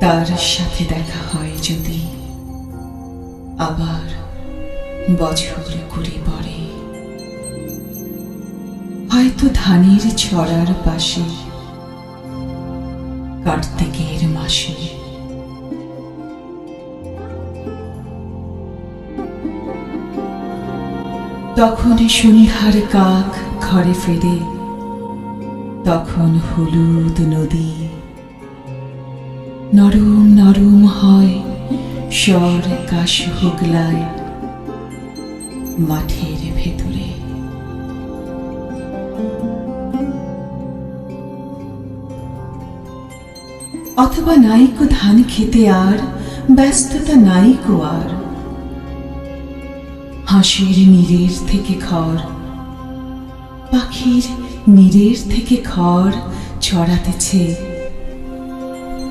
তার সাথে দেখা হয় যদি, আবার বছর কুড়ি পরে হয়তো ধানের ছড়ার পাশে কার্তিকের মাসে। তখন সন্ধ্যার কাক ঘরে ফেরে, তখন হলুদ নদী নরম নরম হয় স্বর কাশ হুগলায় মাঠের ভেতরে। অথবা নাইকো ধান খেতে আর ব্যস্ততা নাইকো আর, হাঁসের নীড়ের থেকে খড়, পাখির নীড়ের থেকে খড় ছড়াতেছে